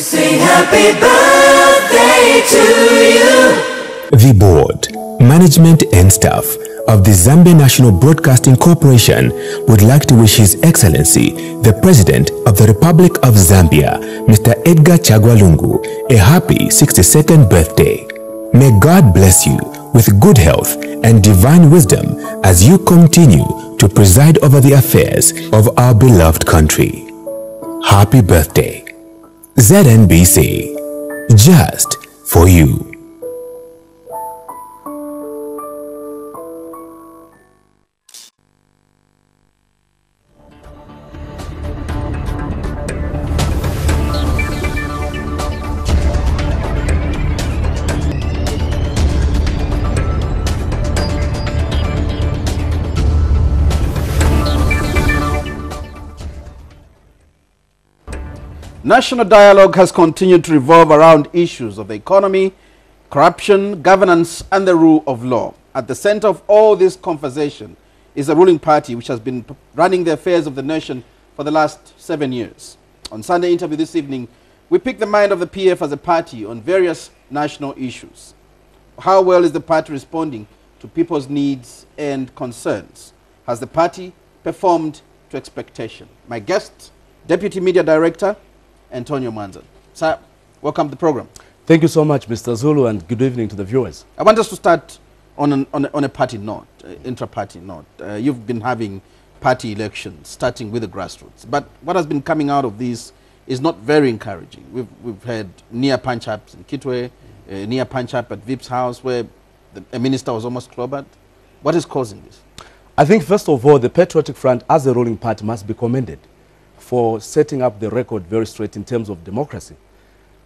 Sing happy birthday to you. The board, management and staff of the Zambia National Broadcasting Corporation would like to wish His Excellency, the President of the Republic of Zambia, Mr. Edgar Chagwa Lungu, a happy 62nd birthday. May God bless you with good health and divine wisdom as you continue to preside over the affairs of our beloved country. Happy birthday. ZNBC, just for you. National dialogue has continued to revolve around issues of the economy, corruption, governance, and the rule of law. At the center of all this conversation is the ruling party, which has been running the affairs of the nation for the last 7 years. On Sunday interview this evening, we picked the mind of the PF as a party on various national issues. How well is the party responding to people's needs and concerns? Has the party performed to expectation? My guest, Deputy Media Director, Antonio Mwanza. Sir, welcome to the program. Thank you so much, Mr. Zulu, and good evening to the viewers. I want us to start on a party note, intra-party note. You've been having party elections, starting with the grassroots. But what has been coming out of this is not very encouraging. We've had near punch-ups in Kitwe, near punch-up at Vip's house, where a minister was almost clobbered. What is causing this? I think, first of all, the Patriotic Front, as a ruling party, must be commended for setting up the record very straight in terms of democracy.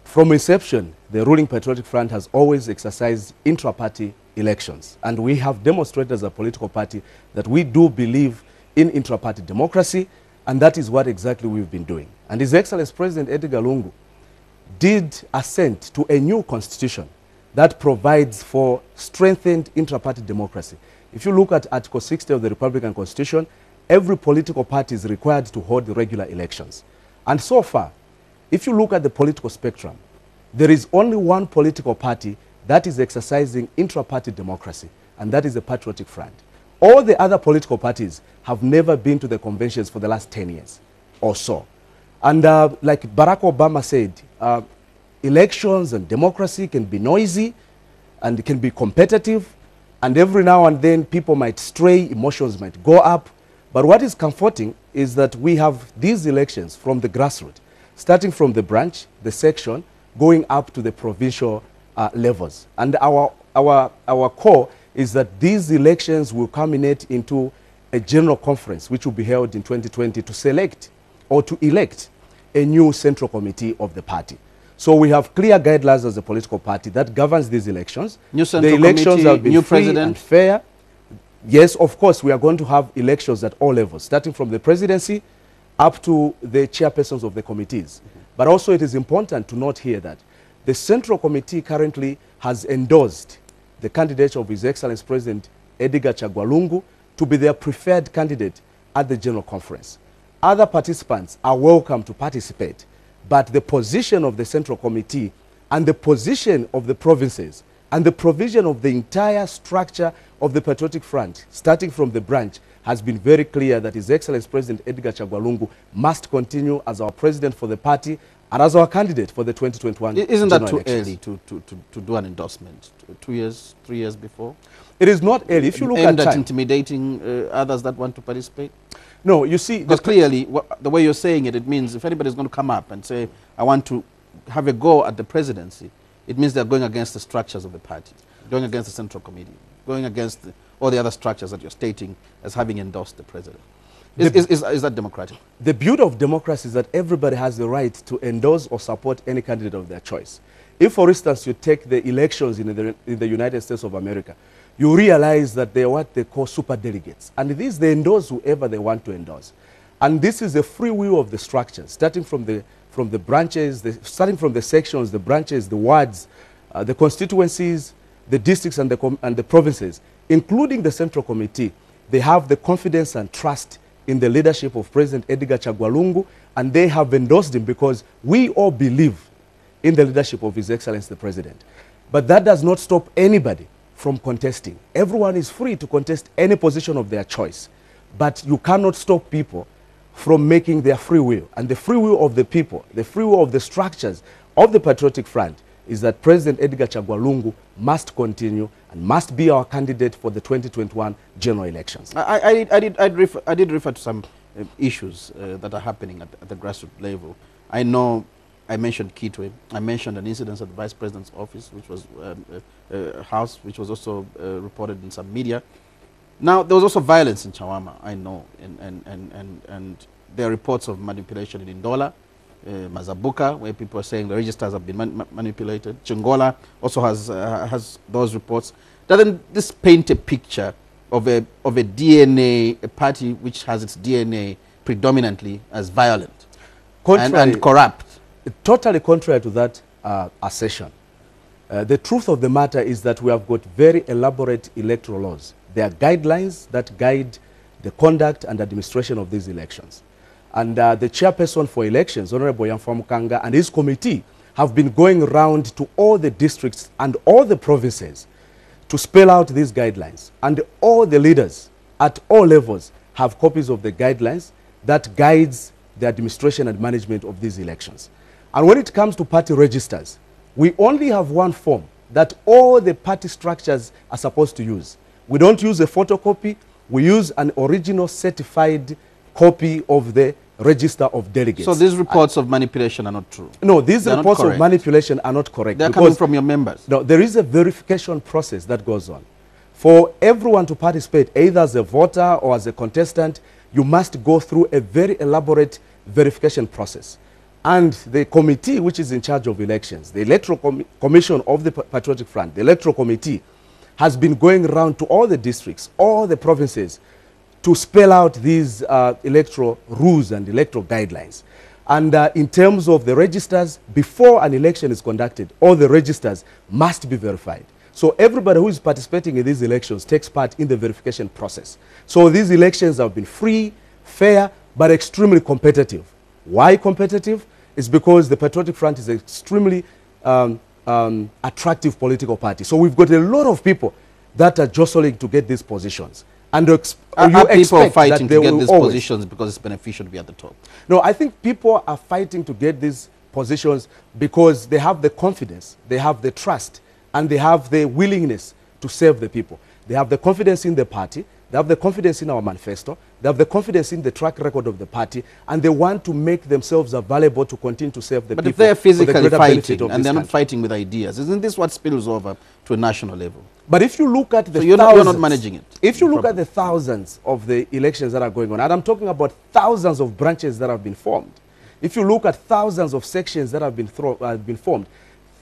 From inception, the ruling Patriotic Front has always exercised intra-party elections. And we have demonstrated as a political party that we do believe in intra-party democracy, and that is what exactly we've been doing. And His Excellency President Edgar Lungu did assent to a new constitution that provides for strengthened intra-party democracy. If you look at Article 60 of the Republican Constitution, every political party is required to hold regular elections. And so far, if you look at the political spectrum, there is only one political party that is exercising intra-party democracy, and that is the Patriotic Front. All the other political parties have never been to the conventions for the last 10 years or so. And like Barack Obama said, elections and democracy can be noisy and it can be competitive, and every now and then people might stray, emotions might go up. But what is comforting is that we have these elections from the grassroots, starting from the branch, the section, going up to the provincial levels. And our core is that these elections will culminate into a general conference, which will be held in 2020 to select or to elect a new central committee of the party. So we have clear guidelines as a political party that governs these elections. New central the elections committee, have been new free president. and fair. Yes, of course, we are going to have elections at all levels, starting from the presidency up to the chairpersons of the committees. But also it is important to note here that the Central Committee currently has endorsed the candidature of His Excellency President Edgar Chagwa Lungu to be their preferred candidate at the General Conference. Other participants are welcome to participate, but the position of the Central Committee and the position of the provinces and the provision of the entire structure of the Patriotic Front, starting from the branch, has been very clear that His Excellency President Edgar Chagwa Lungu must continue as our president for the party and as our candidate for the 2021 Isn't that too elections. early to do an endorsement? 2 years, 3 years before? It is not early. If you look at time, intimidating others that want to participate? no, you see, Because clearly, the way you're saying it, it means if anybody's going to come up and say, I want to have a go at the presidency, it means they're going against the structures of the party, going against the Central Committee, going against all the other structures that you're stating as having endorsed the president. Is that democratic? the beauty of democracy is that everybody has the right to endorse or support any candidate of their choice. If, for instance, you take the elections in the United States of America, you realize that they are what they call super delegates. And these, they endorse whoever they want to endorse. And this is a free will of the structures, starting from the branches, starting from the sections, the branches, the wards, the constituencies, the districts and the provinces, including the Central Committee. They have the confidence and trust in the leadership of President Edgar Chagwa Lungu, and they have endorsed him because we all believe in the leadership of His Excellency the President. But that does not stop anybody from contesting. Everyone is free to contest any position of their choice. But you cannot stop people from making their free will. And the free will of the people, the free will of the structures of the Patriotic Front is that President Edgar Chagwa Lungu must continue and must be our candidate for the 2021 general elections. I did refer to some issues that are happening at the grassroots level. I know I mentioned Kitwe. I mentioned an incident at the Vice President's office, which was house, which was also reported in some media. Now, there was also violence in Chawama, I know, and there are reports of manipulation in Ndola, Mazabuka, where people are saying the registers have been manipulated. Chingola also has those reports. Doesn't this paint a picture of a DNA, a party which has its DNA predominantly as violent and corrupt? Totally contrary to that assertion. The truth of the matter is that we have got very elaborate electoral laws. There are guidelines that guide the conduct and administration of these elections. And the chairperson for elections, Honorable Yamfamukanga, and his committee have been going around to all the districts and all the provinces to spell out these guidelines. And all the leaders at all levels have copies of the guidelines that guides the administration and management of these elections. And when it comes to party registers, we only have one form that all the party structures are supposed to use. We don't use a photocopy. We use an original certified copy of the register of delegates. So these reports of manipulation are not true? No, these reports of manipulation are not correct. They're coming from your members? No, there is a verification process that goes on. For everyone to participate, either as a voter or as a contestant, you must go through a very elaborate verification process. And the committee which is in charge of elections, the Electoral Commission of the Patriotic Front, the Electoral Committee, has been going around to all the districts, all the provinces, to spell out these electoral rules and electoral guidelines. And in terms of the registers, before an election is conducted, all the registers must be verified. So everybody who is participating in these elections takes part in the verification process. So these elections have been free, fair, but extremely competitive. Why competitive? It's because the Patriotic Front is an extremely attractive political party. So we've got a lot of people that are jostling to get these positions. And are people fighting to get these positions because it's beneficial to be at the top? No, I think people are fighting to get these positions because they have the confidence, they have the trust, and they have the willingness to serve the people. They have the confidence in the party, they have the confidence in our manifesto, they have the confidence in the track record of the party, and they want to make themselves available to continue to serve the people. But if they're physically fighting and they're not fighting with ideas, isn't this what spills over to a national level? But if you look at the you're not managing it. If you look at the thousands of the elections that are going on, and I'm talking about thousands of branches that have been formed. If you look at thousands of sections that have been formed,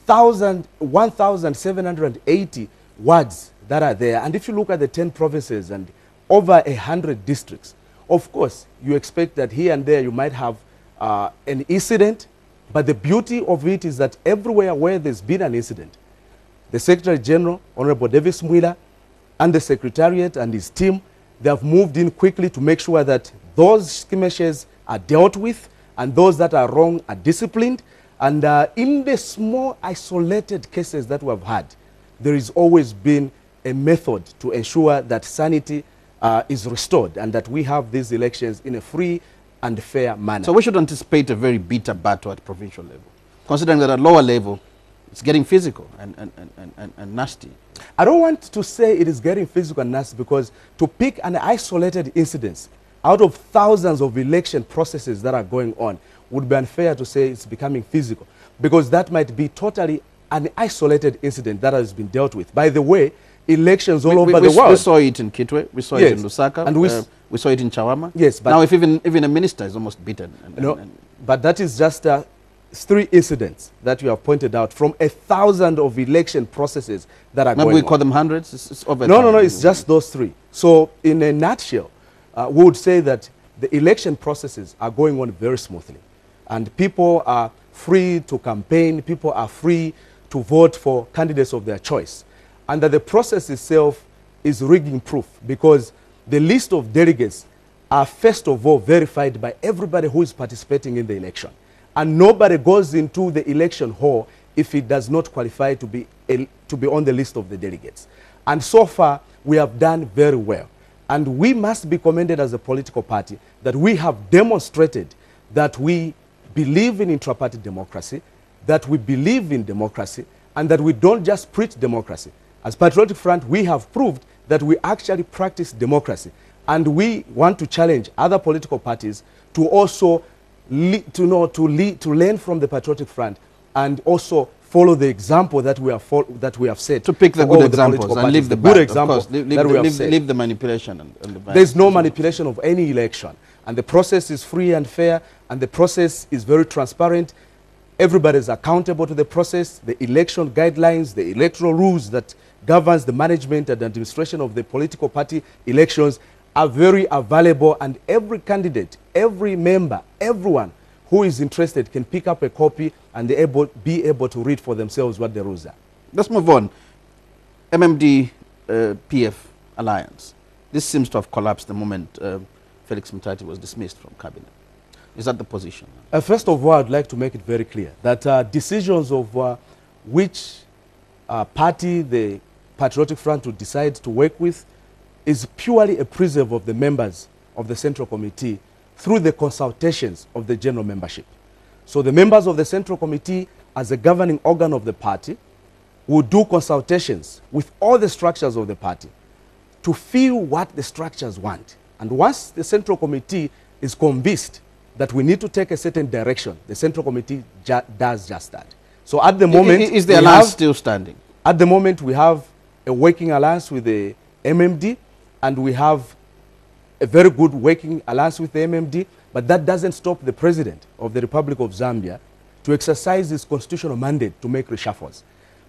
1,780 wards that are there, and if you look at the 10 provinces and over 100 districts, of course, you expect that here and there you might have an incident, but the beauty of it is that everywhere where there's been an incident, the Secretary General, Honorable Davis Mwila, and the Secretariat and his team, they have moved in quickly to make sure that those skirmishes are dealt with and those that are wrong are disciplined. And in the small isolated cases that we have had, there has always been a method to ensure that sanity is restored and that we have these elections in a free and fair manner. So we should anticipate a very bitter battle at provincial level, considering that at lower level, it's getting physical and nasty. I don't want to say it is getting physical and nasty because to pick an isolated incident out of thousands of election processes that are going on would be unfair to say it's becoming physical, because that might be totally an isolated incident that has been dealt with. By the way, elections all over the world. We saw it in Kitwe, we saw it in Lusaka, and we saw it in Chawama. Yes, but now if even a minister is almost beaten. But that is just 3 incidents that you have pointed out from 1,000 of election processes that are going on. Maybe we call them hundreds? It's over no, it's just those 3. So in a nutshell, we would say that the election processes are going on very smoothly. And people are free to campaign, people are free to vote for candidates of their choice. And that the process itself is rigging proof, because the list of delegates are first of all verified by everybody who is participating in the election. and nobody goes into the election hall if it does not qualify to be on the list of the delegates. And so far, we have done very well. And we must be commended as a political party that we have demonstrated that we believe in intra-party democracy, that we believe in democracy, and that we don't just preach democracy. As Patriotic Front, we have proved that we actually practice democracy. And we want to challenge other political parties to also learn from the Patriotic Front and also follow the example that we have set. To pick the good examples and leave the bad. Good example leave the manipulation. And the bad. There's no manipulation of any election. And the process is free and fair, and the process is very transparent. Everybody is accountable to the process. The election guidelines, the electoral rules that governs the management and administration of the political party elections are very available, and every candidate, every member, everyone who is interested can pick up a copy and be able to read for themselves what the rules are. Let's move on. MMD PF alliance. This seems to have collapsed the moment Felix Mutati was dismissed from cabinet. Is that the position? First of all, I'd like to make it very clear that decisions of which party the Patriotic Front would decide to work with is purely a preserve of the members of the Central Committee through the consultations of the general membership. So the members of the Central Committee, as a governing organ of the party, will do consultations with all the structures of the party to feel what the structures want. And once the Central Committee is convinced that we need to take a certain direction, the Central Committee does just that. So at the moment... Is the alliance still standing? At the moment, we have a working alliance with the MMD, and we have a very good working alliance with the MMD, but that doesn't stop the President of the Republic of Zambia to exercise his constitutional mandate to make reshuffles.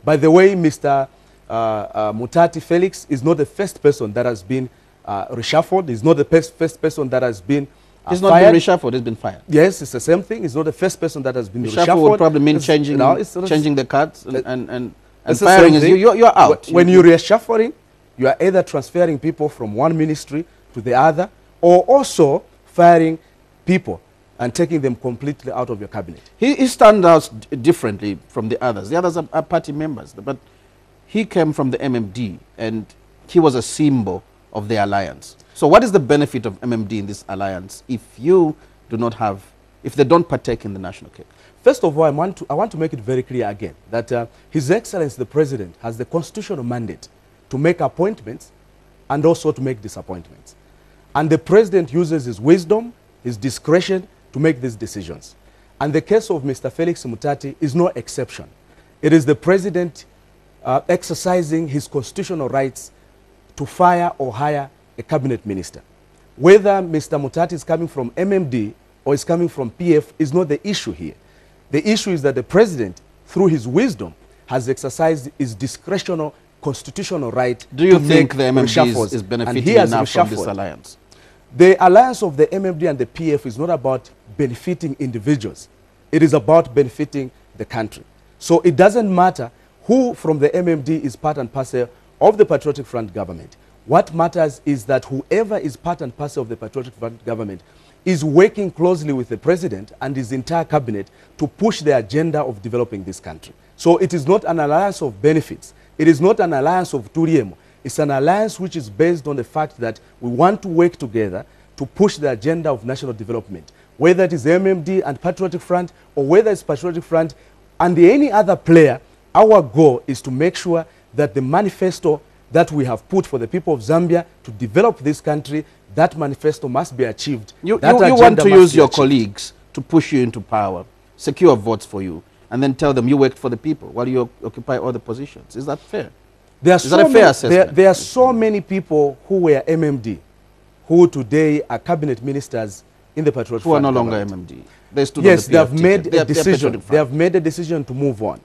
By the way, Mr. Mutati Felix is not the first person that has been reshuffled. He's not the first person that has been He's not been reshuffled, he's been fired. Yes, it's the same thing. It's not the first person that has been reshuffled. Reshuffle would probably mean changing the cards and firing is you're out. When you're reshuffling, you are either transferring people from one ministry to the other, or also firing people and taking them completely out of your cabinet. He stands out differently from the others. The others are party members, but he came from the MMD and he was a symbol of the alliance. So what is the benefit of MMD in this alliance if you do not have, if they don't partake in the national cake? First of all, I want to make it very clear again that His Excellency the President has the constitutional mandate to make appointments and also to make disappointments. And the President uses his wisdom, his discretion to make these decisions. And the case of Mr. Felix Mutati is no exception. It is the President exercising his constitutional rights to fire or hire a cabinet minister. Whether Mr. Mutati is coming from MMD or is coming from PF is not the issue here. The issue is that the President, through his wisdom, has exercised his discretional constitutional right. Do you think the MMD is benefiting enough from this alliance? The alliance of the MMD and the PF is not about benefiting individuals. It is about benefiting the country. So it doesn't matter who from the MMD is part and parcel of the Patriotic Front government. What matters is that whoever is part and parcel of the Patriotic Front government is working closely with the President and his entire cabinet to push the agenda of developing this country. So it is not an alliance of benefits. It is not an alliance of Turiemo. It's an alliance which is based on the fact that we want to work together to push the agenda of national development. Whether it is MMD and Patriotic Front, or whether it's Patriotic Front and any other player, our goal is to make sure that the manifesto that we have put for the people of Zambia to develop this country, that manifesto must be achieved. You want to use your colleagues to push you into power, secure votes for you, and then tell them you worked for the people while you occupy other positions. Is that fair? Is that a fair assessment? There are so many people who were MMD, who today are cabinet ministers in the Patriotic Front. Who are no longer MMD. They stood yes, on the they have made a decision. They have made a decision to move on.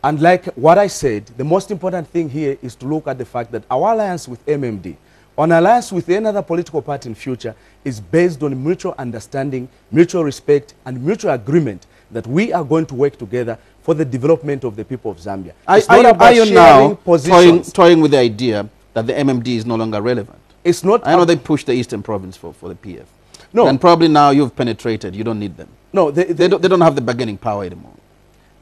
And like what I said, the most important thing here is to look at the fact that our alliance with MMD, an alliance with any other political party in future, is based on mutual understanding, mutual respect, and mutual agreement that we are going to work together for the development of the people of Zambia. Are you now toying with the idea that the MMD is no longer relevant? It's not. I know they pushed the Eastern Province for the PF. No. And probably now you've penetrated. You don't need them. No, They don't have the bargaining power anymore.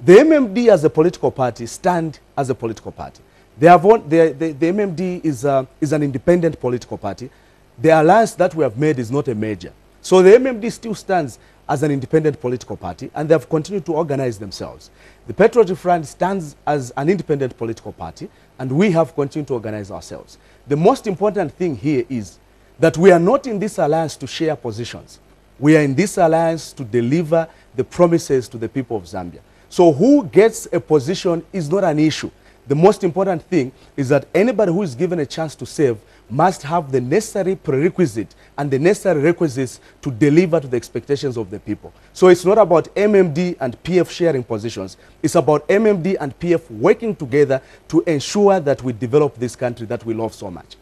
the MMD as a political party stand as a political party. They have the MMD is an independent political party. The alliance that we have made is not a major. So the MMD still stands as an independent political party, and they have continued to organize themselves. The Patriotic Front stands as an independent political party, and we have continued to organize ourselves. The most important thing here is that we are not in this alliance to share positions. We are in this alliance to deliver the promises to the people of Zambia. So who gets a position is not an issue. The most important thing is that anybody who is given a chance to serve must have the necessary prerequisite and the necessary requisites to deliver to the expectations of the people. So it's not about MMD and PF sharing positions. It's about MMD and PF working together to ensure that we develop this country that we love so much.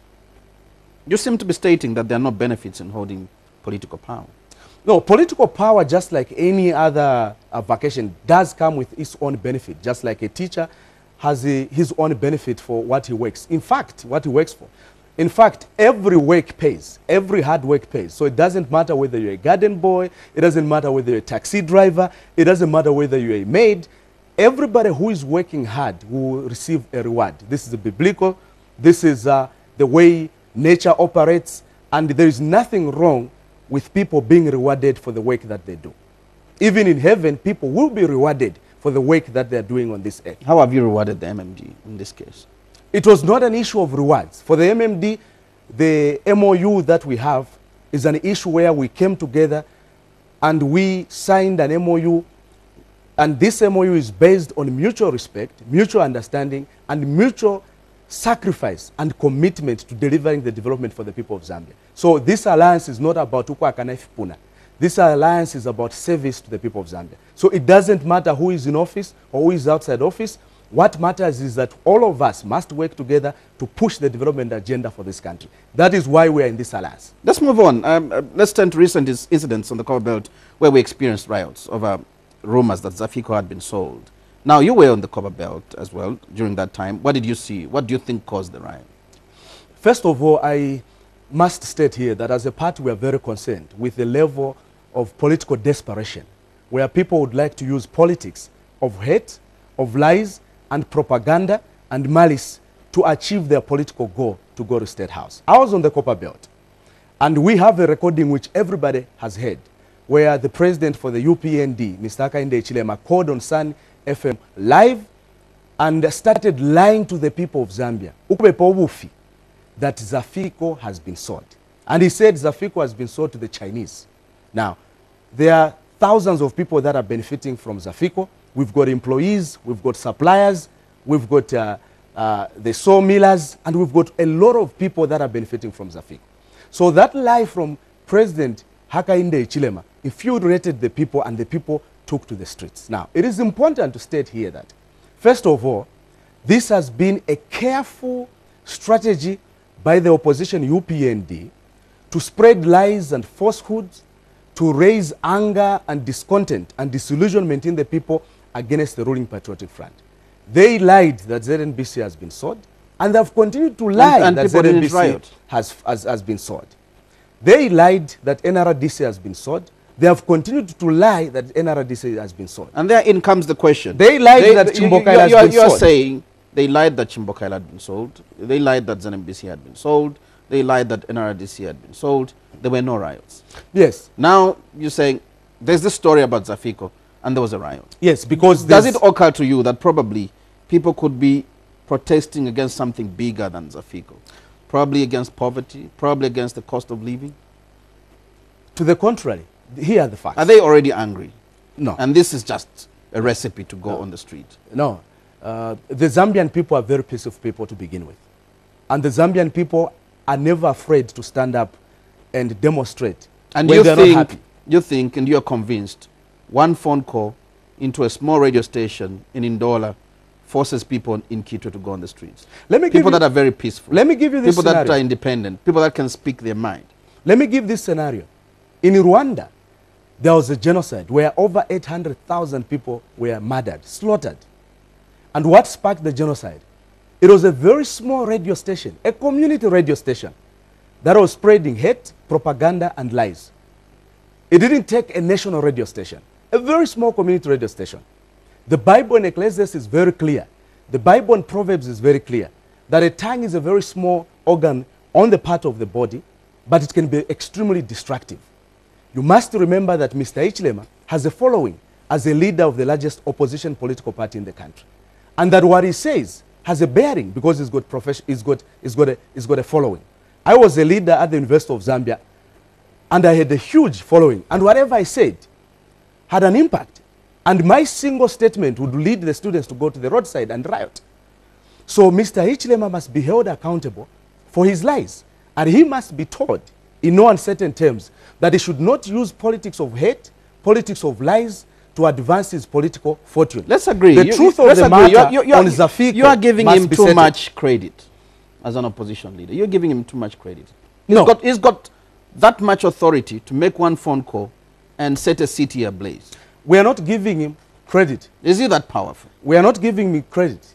You seem to be stating that there are no benefits in holding political power. No, political power, just like any other vacation, does come with its own benefit, just like a teacher has his own benefit for what he works. In fact, what he works for. In fact, every work pays. Every hard work pays. So it doesn't matter whether you're a garden boy, it doesn't matter whether you're a taxi driver, it doesn't matter whether you're a maid. Everybody who is working hard will receive a reward. This is biblical. This is the way nature operates. And there is nothing wrong with people being rewarded for the work that they do. Even in heaven, people will be rewarded for the work that they're doing on this earth. How have you rewarded the MMD in this case? It was not an issue of rewards. For the MMD, the MOU that we have is an issue where we came together and we signed an MOU, and this MOU is based on mutual respect, mutual understanding, and mutual sacrifice and commitment to delivering the development for the people of Zambia. So this alliance is not about Puna. This alliance is about service to the people of Zambia. So it doesn't matter who is in office or who is outside office. What matters is that all of us must work together to push the development agenda for this country. That is why we are in this alliance. Let's move on. Let's turn to recent incidents on the Copper Belt where we experienced riots over rumors that Zafiko had been sold. Now, you were on the Copper Belt as well during that time. What did you see? What do you think caused the riot? First of all, I must state here that as a party we are very concerned with the level of political desperation, where people would like to use politics of hate, of lies, and propaganda and malice to achieve their political goal to go to State House. I was on the Copper Belt, and we have a recording which everybody has heard, where the president for the UPND, Mr. Hakainde Hichilema, called on Sun FM live and started lying to the people of Zambia that Zafiko has been sold. And he said Zafiko has been sold to the Chinese. Now, there are thousands of people that are benefiting from Zafiko. We've got employees, we've got suppliers, we've got the sawmillers, and we've got a lot of people that are benefiting from Zafiko. So that lie from President Hakainde Hichilema infuriated the people, and the people took to the streets. Now, it is important to state here that, first of all, this has been a careful strategy by the opposition UPND to spread lies and falsehoods, to raise anger and discontent and disillusionment in the people against the ruling Patriotic Front. They lied that ZNBC has been sold, and they have continued to lie and that ZNBC has been sold. They lied that NRDC has been sold. They have continued to lie that NRDC has been sold. And therein comes the question. They lied that Chimbokaila has been sold. You are saying they lied that Chimbokaila had been sold. They lied that ZNBC had been sold. They lied that NRDC had been sold. There were no riots. Yes. Now you're saying there's this story about Zafiko and there was a riot. Yes, because does it occur to you that probably people could be protesting against something bigger than Zafiko? Probably against poverty, probably against the cost of living? To the contrary, here are the facts. Are they already angry? No. And this is just a recipe to go on the street? No. The Zambian people are very peaceful people to begin with. And the Zambian people are never afraid to stand up and demonstrate. And you think and you're convinced one phone call into a small radio station in Ndola forces people in Kitwe to go on the streets? People that are very peaceful. Let me give you this people scenario. That are independent. People that can speak their mind. Let me give this scenario. In Rwanda, there was a genocide where over 800,000 people were murdered, slaughtered. And what sparked the genocide? It was a very small radio station, a community radio station, that was spreading hate, propaganda, and lies. It didn't take a national radio station. a very small community radio station. The Bible in Ecclesiastes is very clear. The Bible in Proverbs is very clear that a tongue is a very small organ on the part of the body, but it can be extremely destructive. You must remember that Mr. Hichilema has a following as a leader of the largest opposition political party in the country. And that what he says has a bearing because he's got a following. I was a leader at the University of Zambia, and I had a huge following. And whatever I said had an impact. And my single statement would lead the students to go to the roadside and riot. So Mr. Hichilema must be held accountable for his lies. And he must be told in no uncertain terms that he should not use politics of hate, politics of lies, to advance his political fortune. Let's agree. The truth of the matter on Zafiko, you are giving him too much credit as an opposition leader. You're giving him too much credit. No. He's got that much authority to make one phone call and set a city ablaze. We are not giving him credit. Is he that powerful? We are not giving him credit.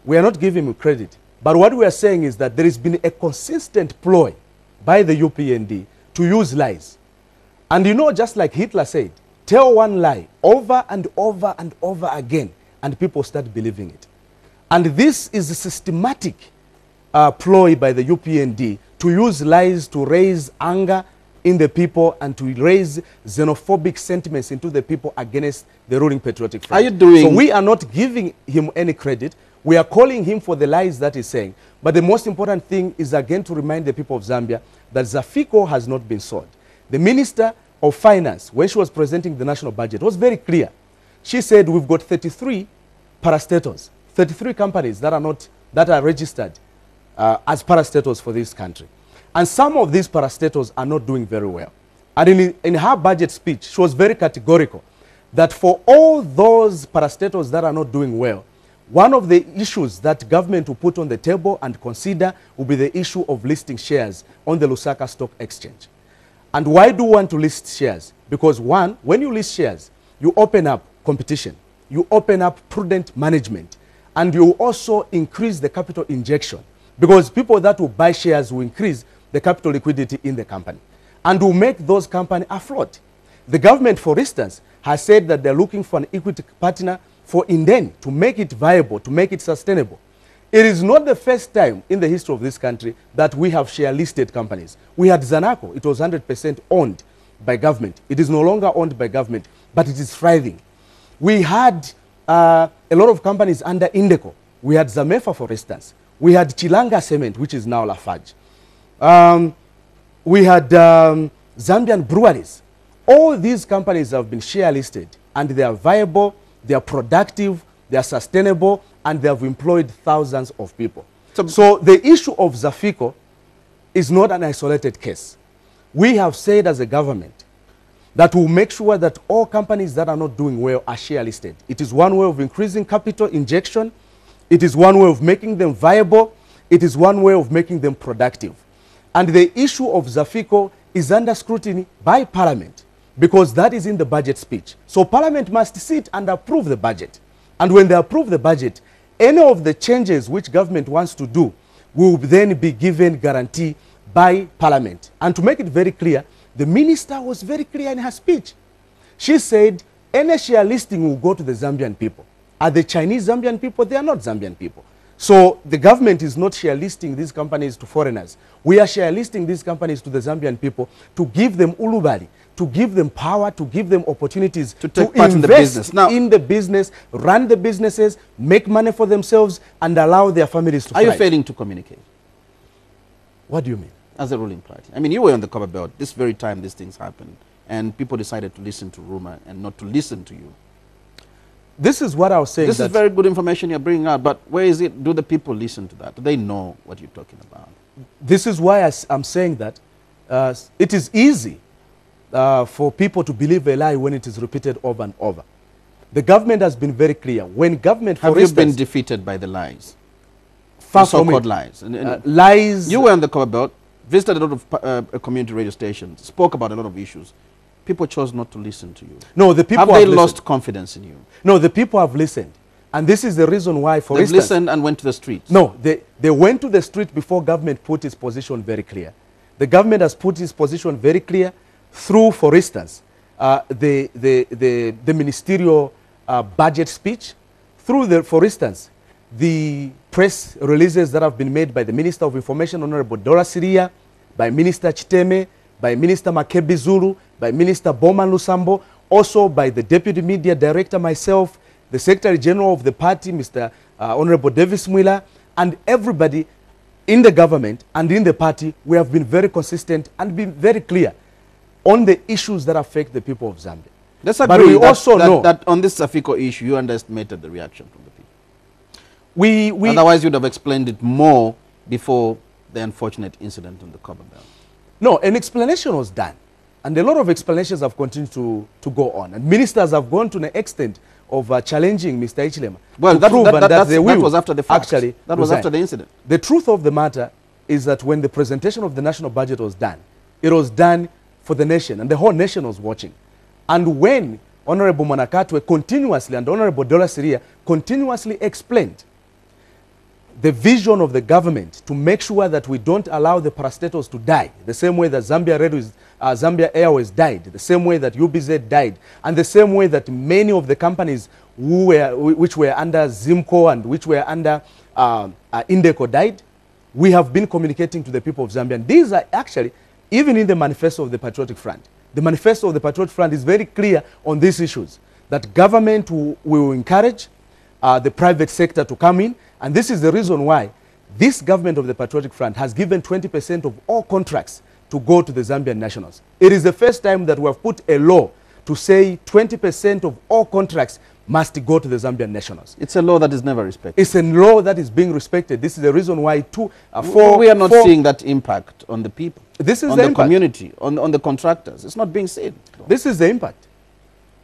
We are not giving him credit. But what we are saying is that there has been a consistent ploy by the UPND to use lies. And you know, just like Hitler said, tell one lie over and over and over again, and people start believing it. And this is a systematic ploy by the UPND to use lies to raise anger in the people and to raise xenophobic sentiments into the people against the ruling patriotic front. Are you doing... So we are not giving him any credit. We are calling him for the lies that he's saying. But the most important thing is again to remind the people of Zambia that Zafiko has not been sold. The Minister of Finance, when she was presenting the national budget, was very clear. She said we've got 33 parastatals, 33 companies that are registered as parastatals for this country. And some of these parastatals are not doing very well. And in her budget speech, she was very categorical that for all those parastatals that are not doing well, one of the issues that government will put on the table and consider will be the issue of listing shares on the Lusaka Stock Exchange. And why do we want to list shares? Because one, when you list shares, you open up competition, you open up prudent management, and you also increase the capital injection. Because people that will buy shares will increase the capital liquidity in the company and will make those companies afloat. The government, for instance, has said that they're looking for an equity partner for Inden to make it viable, to make it sustainable. It is not the first time in the history of this country that we have share-listed companies. We had Zanaco. It was 100% owned by government. It is no longer owned by government, but it is thriving. We had a lot of companies under Indeco. We had Zamefa, for instance. We had Chilanga Cement, which is now Lafarge. We had Zambian breweries. All these companies have been share-listed, and they are viable, they are productive, they are sustainable, and they have employed thousands of people. So the issue of Zafiko is not an isolated case. We have said as a government that we'll make sure that all companies that are not doing well are share-listed. It is one way of increasing capital injection. It is one way of making them viable. It is one way of making them productive. And the issue of Zafiko is under scrutiny by Parliament because that is in the budget speech. So Parliament must sit and approve the budget. And when they approve the budget, any of the changes which government wants to do will then be given guarantee by Parliament. And to make it very clear, the minister was very clear in her speech. She said any share listing will go to the Zambian people. Are the Chinese Zambian people? They are not Zambian people. So the government is not share listing these companies to foreigners. We are share listing these companies to the Zambian people to give them ulubali, to give them power, to give them opportunities to take part in the business. Now, in the business, run the businesses, make money for themselves, and allow their families to thrive. Are you failing failing to communicate? What do you mean? As a ruling party. I mean, you were on the cover belt this very time these things happened, and people decided to listen to rumor and not to listen to you. This is what I was saying. This is very good information you're bringing out, but where is it? Do the people listen to that? Do they know what you're talking about? This is why I'm saying that it is easy for people to believe a lie when it is repeated over and over. The government has been very clear. When government, have you been defeated by the lies? Far the so-called lies. Lies. You were on the cover belt, visited a lot of community radio stations, spoke about a lot of issues. People chose not to listen to you. No, the people have they lost confidence in you? No, the people have listened. And this is the reason why, for instance... They've listened and went to the streets. No, they went to the street before government put its position very clear. The government has put its position very clear through, for instance, the ministerial budget speech, through the, for instance, the press releases that have been made by the Minister of Information, Honorable Dora Siria, by Minister Chiteme, by Minister Makebi Zulu, by Minister Bowman Lusambo, also by the Deputy Media Director, myself, the Secretary General of the party, Mr. Honorable Davis Mwila, and everybody in the government and in the party. We have been very consistent and been very clear on the issues that affect the people of Zambia. Let's agree but we that, also know that on this Safiko issue, you underestimated the reaction from the people. Otherwise, you'd have explained it more before the unfortunate incident on the Copper Belt. No, an explanation was done. And a lot of explanations have continued to go on. And ministers have gone to an extent of challenging Mr. Ichilema. Well, that was after the fact. Actually, that was after the incident. The truth of the matter is that when the presentation of the national budget was done, it was done for the nation, and the whole nation was watching. And when Honorable Manakatwe continuously and Honorable Dola Siria continuously explained the vision of the government to make sure that we don't allow the parastatals to die, the same way that Zambia Airways died, the same way that UBZ died, and the same way that many of the companies which were under Zimco and which were under Indeco died, we have been communicating to the people of Zambia. And these are actually, even in the manifesto of the Patriotic Front, the manifesto of the Patriotic Front is very clear on these issues, that government will encourage the private sector to come in. And this is the reason why this government of the Patriotic Front has given 20% of all contracts to go to the Zambian nationals. It is the first time that we have put a law to say 20% of all contracts must go to the Zambian nationals. It's a law that is never respected. It's a law that is being respected. This is the reason why we are not seeing that impact on the people, this is on the community, on the contractors. It's not being seen. This is the impact.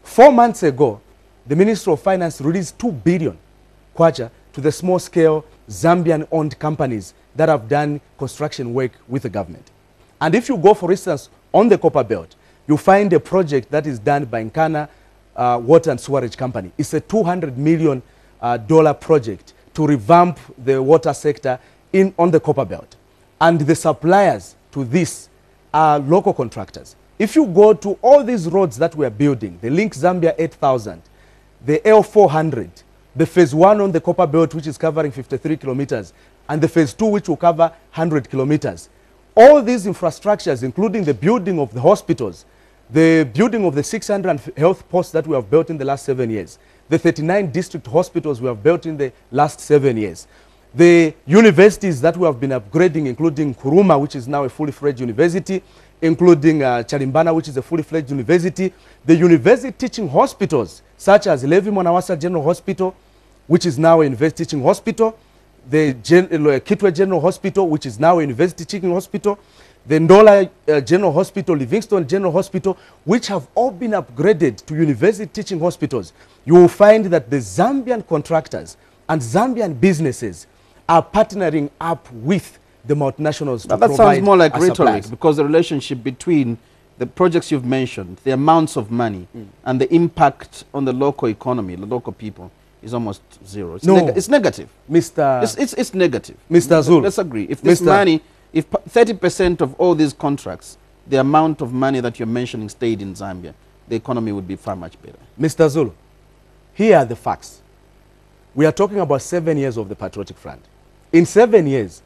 4 months ago, the Minister of Finance released 2 billion kwacha to the small-scale Zambian-owned companies that have done construction work with the government. And if you go, for instance, on the Copper Belt, you find a project that is done by Nkana Water and Sewerage Company. It's a $200 million project to revamp the water sector on the Copper Belt. And the suppliers to this are local contractors. If you go to all these roads that we are building, the Link Zambia 8000, the L400, the phase 1 on the Copper Belt, which is covering 53 kilometers, and the phase 2, which will cover 100 kilometers. All these infrastructures, including the building of the hospitals, the building of the 600 health posts that we have built in the last 7 years, the 39 district hospitals we have built in the last 7 years, the universities that we have been upgrading, including Kuruma, which is now a fully-fledged university, including Chalimbana, which is a fully-fledged university, the university teaching hospitals, such as Levi Mwanawasa General Hospital, which is now a university teaching hospital, the Kitwe General Hospital, which is now a university teaching hospital, the Ndola General Hospital, Livingstone General Hospital, which have all been upgraded to university teaching hospitals. You will find that the Zambian contractors and Zambian businesses are partnering up with the multinationals to that sounds more like rhetoric, supplies. because the relationship between the projects you've mentioned, the amounts of money, and the impact on the local economy, the local people, is almost zero. It's, it's negative. It's negative. Mr. Zulu. Let's agree. If this money, if 30% of all these contracts, the amount of money that you're mentioning stayed in Zambia, the economy would be far much better. Mr. Zulu, here are the facts. We are talking about 7 years of the Patriotic Front. In 7 years,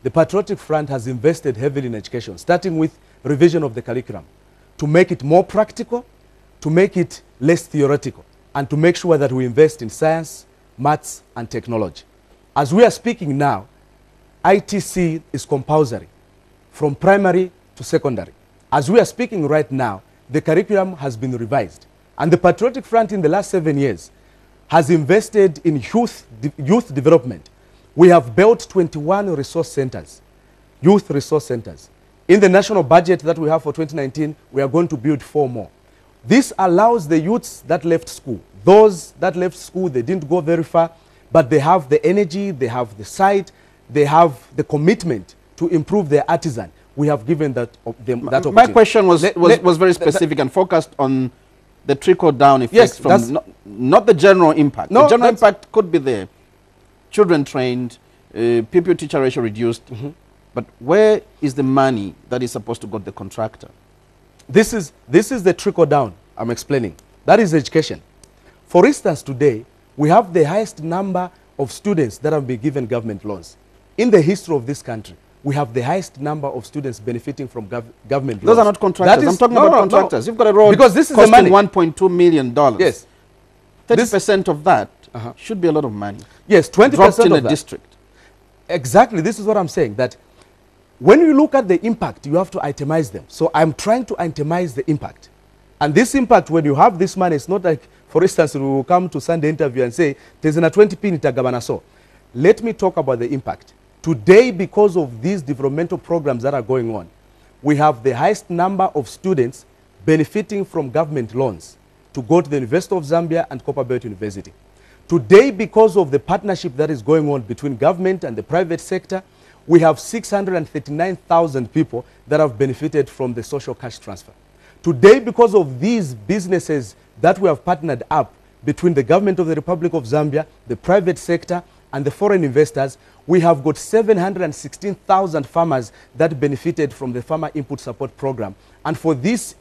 the Patriotic Front has invested heavily in education, starting with revision of the curriculum, to make it more practical, to make it less theoretical, and to make sure that we invest in science, maths, and technology. As we are speaking now, ITC is compulsory from primary to secondary. As we are speaking right now, the curriculum has been revised. And the Patriotic Front in the last 7 years has invested in youth development. We have built 21 resource centers, youth resource centers. In the national budget that we have for 2019, we are going to build 4 more. This allows the youths that left school, those that left school, they didn't go very far, but they have the energy, they have the sight, they have the commitment to improve their artisan. We have given that opportunity. My question was very specific and focused on the trickle-down effect, yes, from not the general impact. No, the general impact could be there. Children trained, pupil-teacher ratio reduced. But where is the money that is supposed to go to the contractor? This is the trickle-down I'm explaining. That is education. For instance, today, we have the highest number of students that have been given government loans. In the history of this country, we have the highest number of students benefiting from government loans. Those are not contractors. I'm talking about contractors. You've got a road because this is costing the money. $1.2 million. Yes. 30% of that should be a lot of money. Yes, 20% dropped in of a that. district. Exactly. This is what I'm saying, that when you look at the impact, you have to itemize them. So I'm trying to itemize the impact. And this impact, when you have this money, it's not like, for instance, we will come to Sunday interview and say, there's a 20 pin itagabana so. Let me talk about the impact. Today, because of these developmental programs that are going on, we have the highest number of students benefiting from government loans to go to the University of Zambia and Copperbelt University. Today, because of the partnership that is going on between government and the private sector, we have 639,000 people that have benefited from the social cash transfer. Today, because of these businesses that we have partnered up between the government of the Republic of Zambia, the private sector, and the foreign investors, we have got 716,000 farmers that benefited from the Farmer Input Support Program. And for this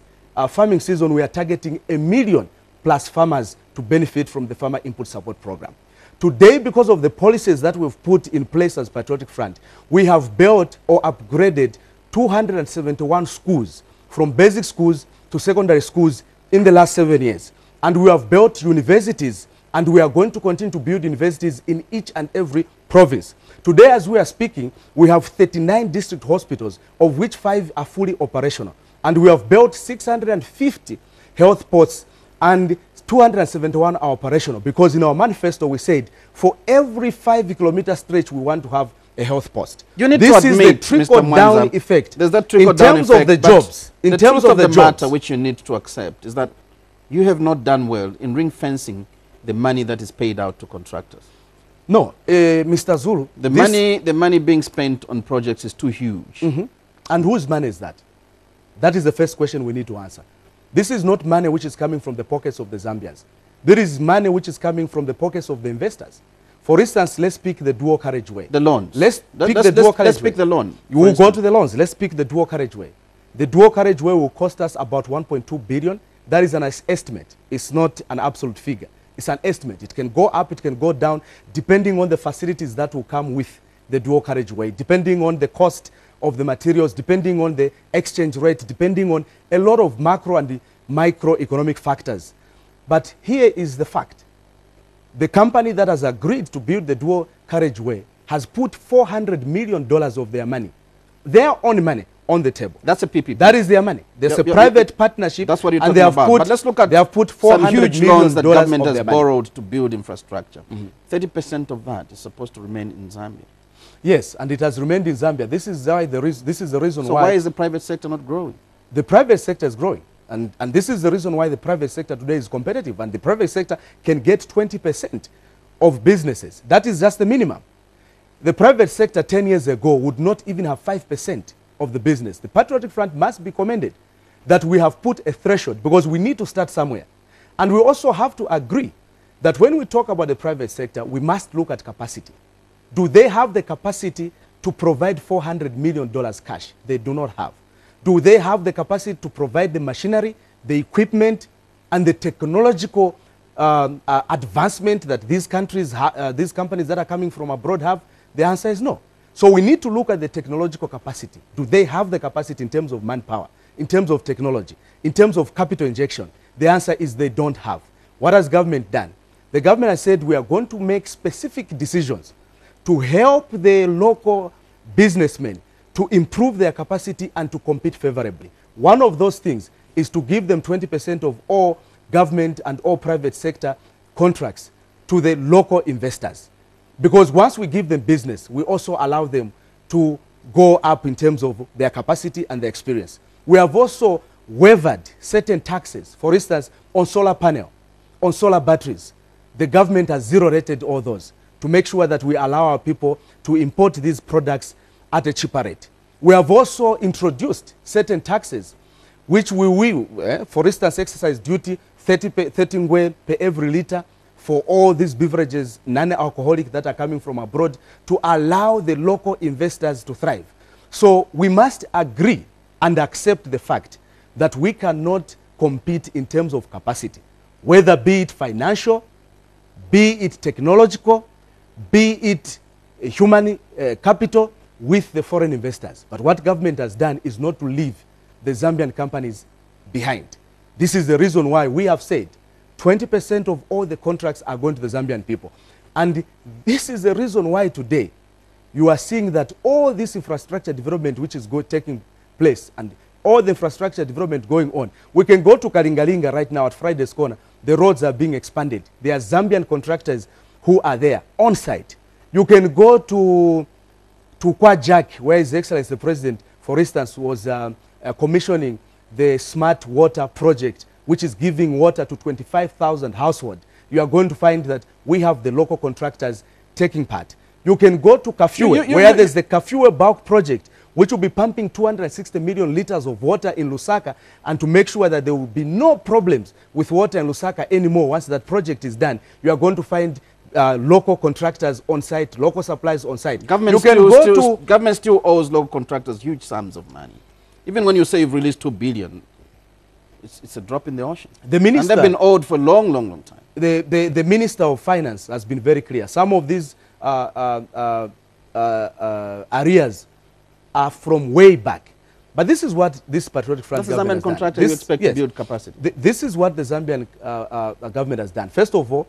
farming season, we are targeting 1 million plus farmers to benefit from the Farmer Input Support Program. Today, because of the policies that we've put in place as Patriotic Front, we have built or upgraded 271 schools, from basic schools to secondary schools, in the last 7 years. And we have built universities, and we are going to continue to build universities in each and every province. Today, as we are speaking, we have 39 district hospitals, of which 5 are fully operational. And we have built 650 health posts, and 271 are operational, because in our manifesto we said for every 5-kilometer stretch we want to have a health post. You need this to is admit, the trickle-down effect. There's that trickle-down effect. In terms of the jobs, in terms of the matter which you need to accept is that you have not done well in ring-fencing the money that is paid out to contractors. No, Mr. Zulu, the money being spent on projects is too huge. And whose money is that? That is the first question we need to answer. This is not money which is coming from the pockets of the Zambians. There is money which is coming from the pockets of the investors. For instance, let's pick the dual carriageway. The loans. Let's pick the dual carriageway. Let's pick the loan. You will go to the loans. Let's pick the dual carriageway. The dual carriageway will cost us about 1.2 billion. That is an estimate. It's not an absolute figure. It's an estimate. It can go up, it can go down, depending on the facilities that will come with the dual carriageway, depending on the cost of the materials, depending on the exchange rate, depending on a lot of macro and microeconomic factors. But here is the fact. The company that has agreed to build the dual carriageway has put $400 million of their money, their own money, on the table. That's a PPP. That is their money. There's a private partnership. That's what you're talking about. Put, but let's look at they have put some huge loans that government has money borrowed to build infrastructure. 30% of that is supposed to remain in Zambia. Yes, and it has remained in Zambia. This is why the reason why is the private sector not growing? The private sector is growing. And this is the reason why the private sector today is competitive. And the private sector can get 20% of businesses. That is just the minimum. The private sector 10 years ago would not even have 5% of the business. The Patriotic Front must be commended that we have put a threshold, because we need to start somewhere. And we also have to agree that when we talk about the private sector, we must look at capacity. Do they have the capacity to provide $400 million cash? They do not have. Do they have the capacity to provide the machinery, the equipment, and the technological advancement that these companies that are coming from abroad have? The answer is no. So we need to look at the technological capacity. Do they have the capacity in terms of manpower, in terms of technology, in terms of capital injection? The answer is they don't have. What has government done? The government has said we are going to make specific decisions to help the local businessmen to improve their capacity and to compete favorably. One of those things is to give them 20% of all government and all private sector contracts to the local investors. Because once we give them business, we also allow them to go up in terms of their capacity and their experience. We have also waived certain taxes. For instance, on solar panel, on solar batteries, the government has zero-rated all those to make sure that we allow our people to import these products at a cheaper rate. We have also introduced certain taxes, which we will, for instance, excise duty, 30 ngwe per every liter for all these beverages, non-alcoholic, that are coming from abroad, to allow the local investors to thrive. So we must agree and accept the fact that we cannot compete in terms of capacity, whether be it financial, be it technological, be it human capital with the foreign investors. But what government has done is not to leave the Zambian companies behind. This is the reason why we have said 20% of all the contracts are going to the Zambian people. And this is the reason why today you are seeing that all this infrastructure development which is taking place and all the infrastructure development going on. We can go to Kalingalinga right now at Friday's Corner. The roads are being expanded. There are Zambian contractors who are there on site. You can go to Kwajak, where His Excellency the President, for instance, was commissioning the smart water project, which is giving water to 25,000 households. You are going to find that we have the local contractors taking part. You can go to Kafue, where there's the Kafue bulk project, which will be pumping 260 million liters of water in Lusaka, and to make sure that there will be no problems with water in Lusaka anymore once that project is done. You are going to find local contractors on site, local supplies on site. Government still owes local contractors huge sums of money. Even when you say you've released 2 billion, it's a drop in the ocean. The minister, and they've been owed for a long, long, long time. The Minister of Finance has been very clear. Some of these areas are from way back. But this is what this Patriotic Front government has done. Contractor you expect to build capacity. This is what the Zambian government has done. First of all,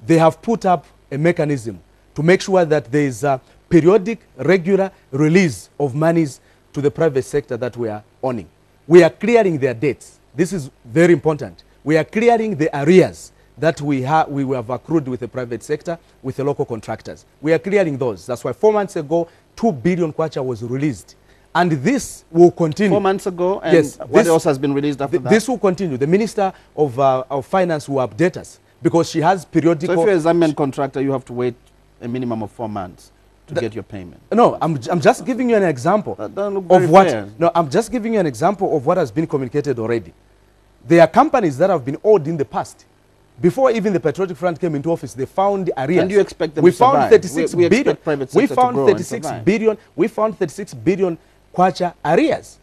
they have put up a mechanism to make sure that there is a periodic, regular release of monies to the private sector that we are owning. We are clearing their debts. This is very important. We are clearing the arrears that we have accrued with the private sector, with the local contractors. We are clearing those. That's why 4 months ago, 2 billion kwacha was released. And this will continue. 4 months ago, and yes, what else has been released after that? This will continue. The Minister of Finance will update us because she has periodical... So if you're a Zambian contractor, you have to wait a minimum of 4 months to get your payment. No, I'm just giving you an example of what... Fair. No, I'm just giving you an example of what has been communicated already. There are companies that have been owed in the past. Before even the Patriotic Front came into office, they found arrears. And you expect them to survive? We found 36 billion. We found 36 billion kwacha arrears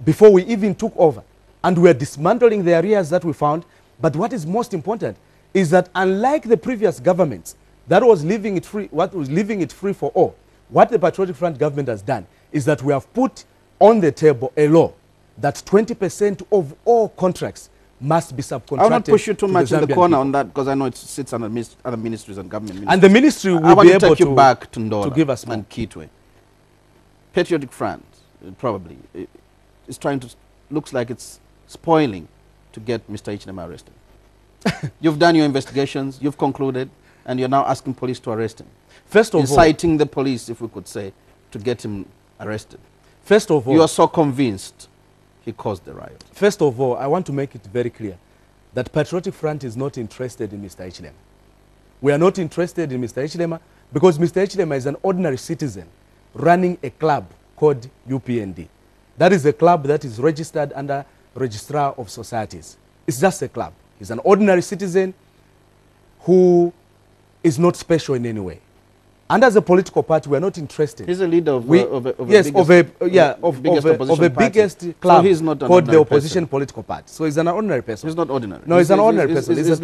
before we even took over, and we are dismantling the arrears that we found. But what is most important is that unlike the previous governments that was leaving it free, for all, what the Patriotic Front government has done is that we have put on the table a law that 20% of all contracts must be subcontracted. I will not push you too much in the corner on that, because I know it sits under other ministries and government ministries. And the ministry will be able to back to Ndola to give us and Kitwe. Patriotic Front probably is trying to, looks like it's spoiling to get Mr. Hichilema arrested. You've done your investigations, you've concluded, and you're now asking police to arrest him. First of all, inciting the police, if we could say, to get him arrested. First of all, you are so convinced he caused the riot. First of all, I want to make it very clear that Patriotic Front is not interested in Mr. Hichilema. We are not interested in Mr. Hichilema because Mr. Hichilema is an ordinary citizen running a club called UPND. That is a club that is registered under Registrar of Societies. It's just a club. He's an ordinary citizen who is not special in any way. And as a political party, we are not interested. He's a leader of the biggest club called the opposition political party. So he's an ordinary person. He's not ordinary. No, he's an ordinary person. He's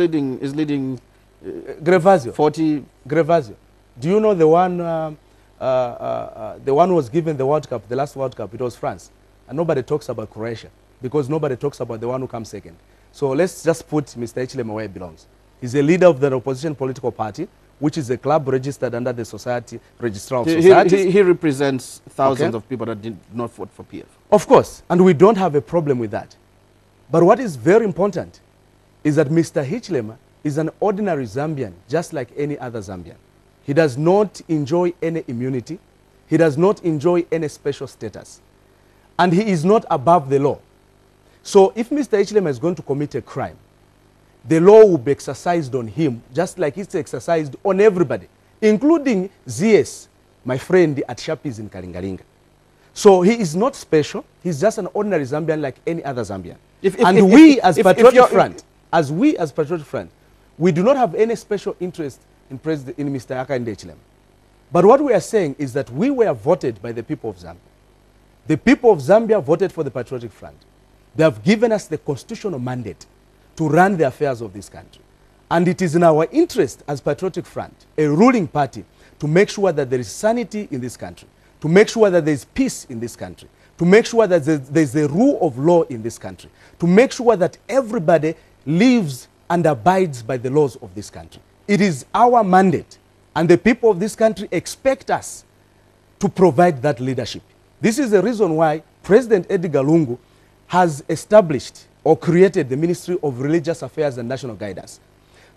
leading Grevasio. 40. Grevasio. Do you know the one who was given the World Cup, the last World Cup? It was France. And nobody talks about Croatia because nobody talks about the one who comes second. So let's just put Mr. Hichilema where he belongs. He's a leader of the opposition political party, which is a club registered under the Society Registrar of Societies. He represents thousands of people that did not vote for PF. Of course, and we don't have a problem with that. But what is very important is that Mr. Hichilema is an ordinary Zambian, just like any other Zambian. He does not enjoy any immunity. He does not enjoy any special status. And he is not above the law. So if Mr. Hichilema is going to commit a crime, the law will be exercised on him just like it's exercised on everybody, including ZS, my friend at Shappies in Kalingalinga. So he is not special. He's just an ordinary Zambian like any other Zambian. We as Patriotic Front, we do not have any special interest in Mr. Hakainde Hichilema. But what we are saying is that we were voted by the people of Zambia. The people of Zambia voted for the Patriotic Front. They have given us the constitutional mandate to run the affairs of this country. And it is in our interest as Patriotic Front, a ruling party, to make sure that there is sanity in this country, to make sure that there is peace in this country, to make sure that there is a rule of law in this country, to make sure that everybody lives and abides by the laws of this country. It is our mandate, and the people of this country expect us to provide that leadership. This is the reason why President Edgar Lungu has established or created the Ministry of Religious Affairs and National Guidance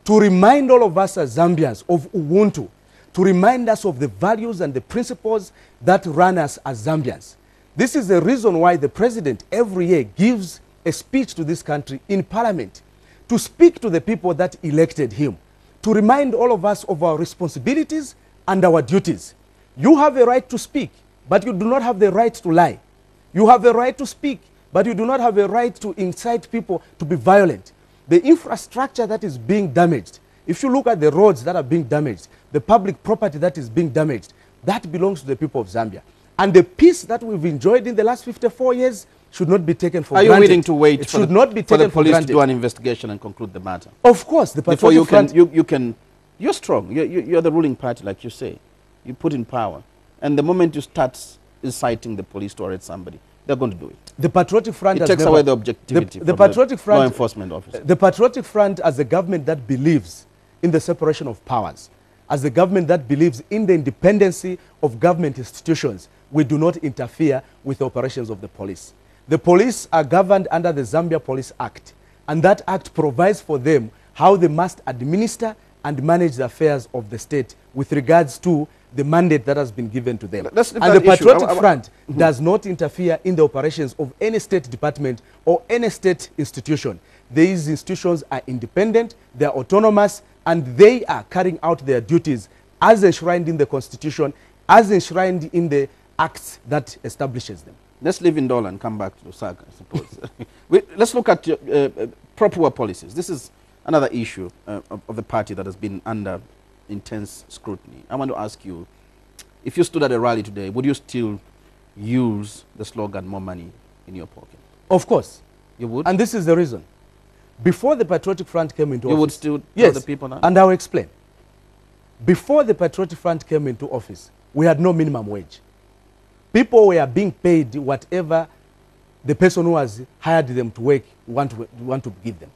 to remind all of us as Zambians of Ubuntu, to remind us of the values and the principles that run us as Zambians. This is the reason why the president every year gives a speech to this country in parliament to speak to the people that elected him, to remind all of us of our responsibilities and our duties. You have a right to speak, but you do not have the right to lie. You have a right to speak, but you do not have a right to incite people to be violent. The infrastructure that is being damaged, if you look at the roads that are being damaged, the public property that is being damaged, that belongs to the people of Zambia. And the peace that we've enjoyed in the last 54 years should not be taken for granted. Are you willing to wait for the police to do an investigation and conclude the matter? Of course. The Before you can, you're strong. You're the ruling party, like you say. You put in power. And the moment you start inciting the police to arrest somebody, they're going to do it. The Patriotic Front takes away the objectivity the Patriotic Front, law enforcement officer. The Patriotic Front, as a government that believes in the separation of powers, as a government that believes in the independency of government institutions, we do not interfere with the operations of the police. The police are governed under the Zambia Police Act, and that act provides for them how they must administer and manage the affairs of the state with regards to the mandate that has been given to them. And the Patriotic Front does not interfere in the operations of any state department or any state institution. These institutions are independent, they are autonomous, and they are carrying out their duties as enshrined in the Constitution, as enshrined in the acts that establishes them. Let's leave Ndola and come back to Lusaka, I suppose. Let's look at pro-poor policies. This is another issue of the party that has been under intense scrutiny. I want to ask you, if you stood at a rally today, would you still use the slogan, more money in your pocket? Of course. You would? And this is the reason. Before the Patriotic Front came into office... You would still tell the people that? And I'll explain. Before the Patriotic Front came into office, we had no minimum wage. People were being paid whatever the person who has hired them to work want to give them.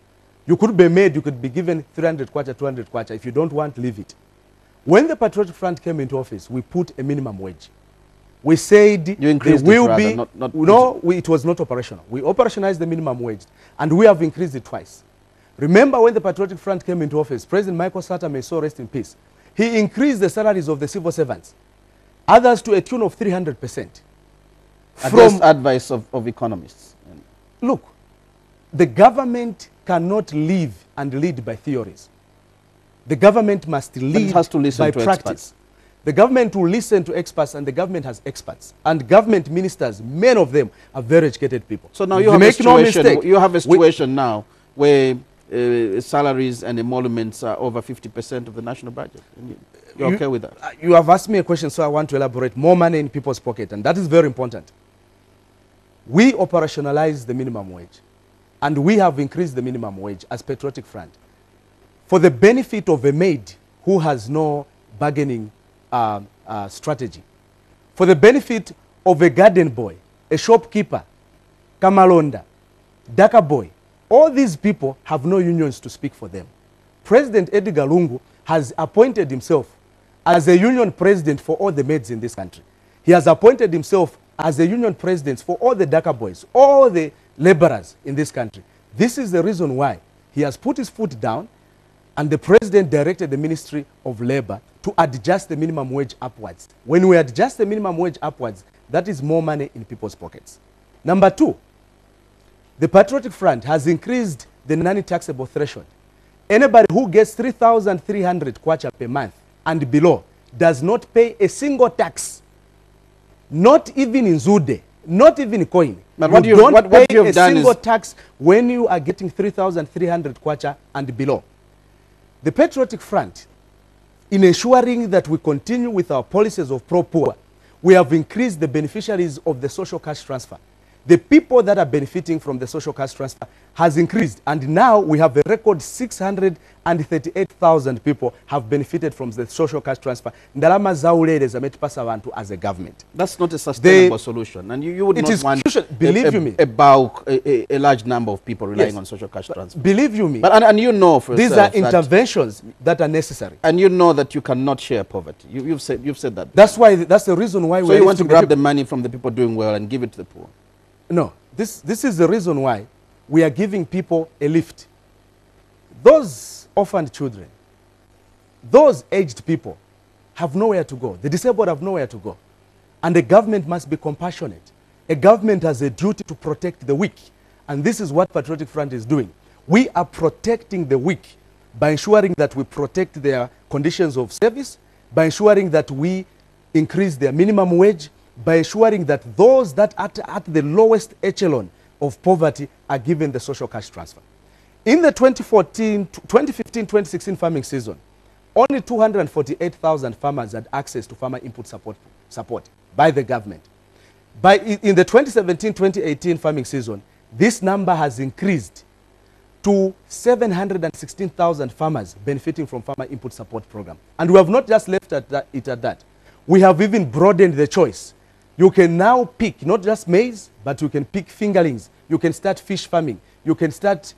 You could be made, you could be given 300 kwacha, 200 kwacha. If you don't want, leave it. When the Patriotic Front came into office, we put a minimum wage. We said you increased there will it rather, be... it was not operational. We operationalized the minimum wage, and we have increased it twice. Remember when the Patriotic Front came into office, President Michael Sata, may so rest in peace, he increased the salaries of the civil servants, others to a tune of 300%. Against advice of economists. Look, the government cannot live and lead by theories. The government must lead by practice. Experts. The government will listen to experts, and the government has experts. And government ministers, many of them are very educated people. So now you have a situation now where salaries and emoluments are over 50% of the national budget. You're okay with that? You have asked me a question, so I want to elaborate. More money in people's pocket, and that is very important. We operationalize the minimum wage, and we have increased the minimum wage as Patriotic Front for the benefit of a maid who has no bargaining strategy, for the benefit of a garden boy, a shopkeeper, kamalonda, daka boy. All these people have no unions to speak for them. President Edgar Lungu has appointed himself as a union president for all the maids in this country. He has appointed himself as a union president for all the daka boys, all the laborers in this country. This is the reason why he has put his foot down, and the president directed the Ministry of Labor to adjust the minimum wage upwards. When we adjust the minimum wage upwards, that is more money in people's pockets. Number two, the Patriotic Front has increased the non-taxable threshold. Anybody who gets 3,300 kwacha per month and below does not pay a single tax. Not even in Zude, not even in coin. But you don't pay a single tax when you are getting 3,300 kwacha and below. The Patriotic Front, in ensuring that we continue with our policies of pro-poor, we have increased the beneficiaries of the social cash transfer. the people that are benefiting from the social cash transfer has increased. And now we have a record 638,000 people have benefited from the social cash transfer. Ndalama zaulele zametipasa abantu as a government. That's not a sustainable solution. And you would not want a bulk, a large number of people relying on social cash transfer. Believe you me. But, and you know for these are interventions that are necessary. And you know that you cannot share poverty. You've said that. That's the reason why so you want to grab the money from the people doing well and give it to the poor. No, this is the reason why we are giving people a lift. Those orphaned children, those aged people have nowhere to go. The disabled have nowhere to go. And the government must be compassionate. A government has a duty to protect the weak. And this is what Patriotic Front is doing. We are protecting the weak by ensuring that we protect their conditions of service, by ensuring that we increase their minimum wage, by ensuring that those that are at the lowest echelon of poverty are given the social cash transfer. In the 2015-2016 farming season, only 248,000 farmers had access to farmer input support by the government. In the 2017-2018 farming season, this number has increased to 716,000 farmers benefiting from farmer input support program. And we have not just left it at that. We have even broadened the choice. You can now pick not just maize, but you can pick fingerlings. You can start fish farming. You can start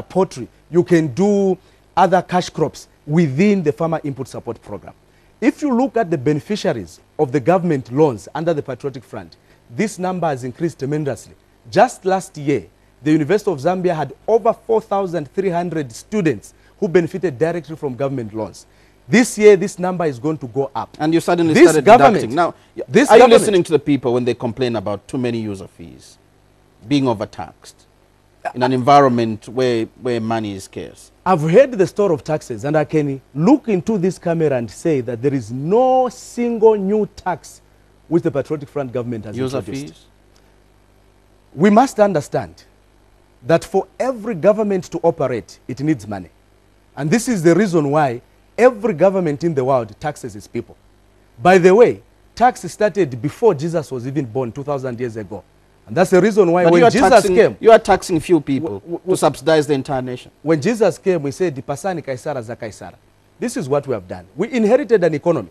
poultry. You can do other cash crops within the farmer input support program. If you look at the beneficiaries of the government loans under the Patriotic Front, this number has increased tremendously. Just last year, the University of Zambia had over 4,300 students who benefited directly from government loans. This year, this number is going to go up. And you suddenly started deducting. Now, are you listening to the people when they complain about too many user fees, being overtaxed in an environment where money is scarce? I've heard the story of taxes, and I can look into this camera and say that there is no single new tax which the Patriotic Front government has introduced. User fees? We must understand that for every government to operate, it needs money. And this is the reason why every government in the world taxes its people. By the way, tax started before Jesus was even born 2,000 years ago. And that's the reason why when Jesus came... You are taxing few people to subsidize the entire nation. When Jesus came, we said, Dipasani Kaisara za Kaisara. This is what we have done. We inherited an economy.